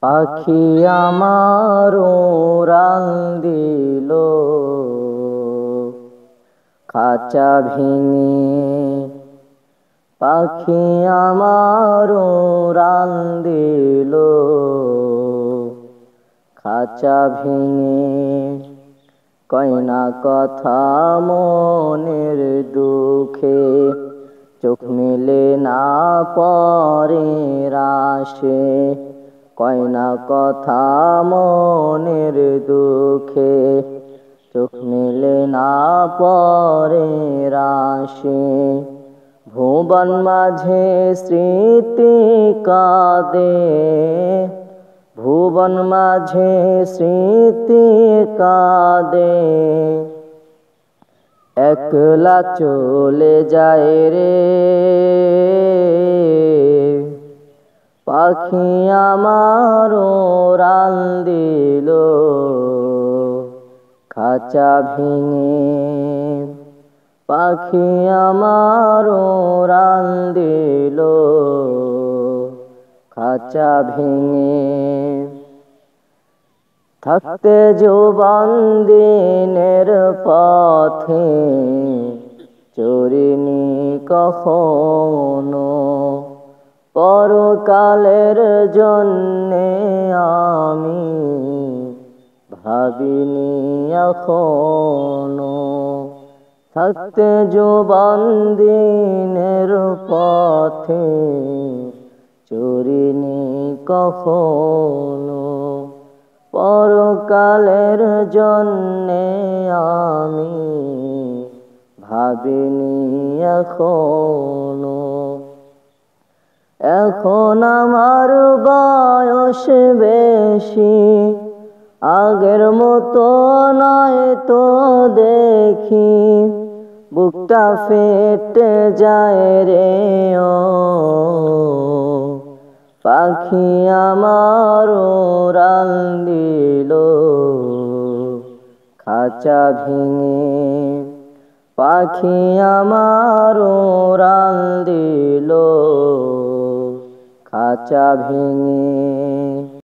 পাখি আমার উড়াল দিল খাঁচা ভেঙে। পাখি আমার উড়াল দিল খাঁচা ভেঙে। কয়না কথা মনের দুঃখে চোখ মেলে না পরের আশে। কয়না কথা মনের দুঃখে চোখ মেলে না পরের আশে। ভুবন মাঝে স্মৃতি কাঁদে, ভুবন মাঝে স্মৃতি কাঁদে। একলা চলে যায় রে পাখি আমার উড়াল দিল খাঁচা ভেঙে। পাখি আমার উড়াল দিল খাঁচা ভেঙে। থাকতে যৌবন দিনের পথে চরিনি কখনো। পরকালের জন্যে আমি ভাবিনি এখনো। থাকতে যৌবন দিনের পথে চরিনি কখনো। পরকালের জন্যে আমি ভাবিনি এখনো। এখন আমার বয়স বেশি, আগের মতো নয় তো দেখি। বুকটা ফেটে যায় রে ও পাখি আমার উড়াল দিল খাঁচা ভেঙে। পাখি আমার উড়াল দিল খাঁচা ভেঙে।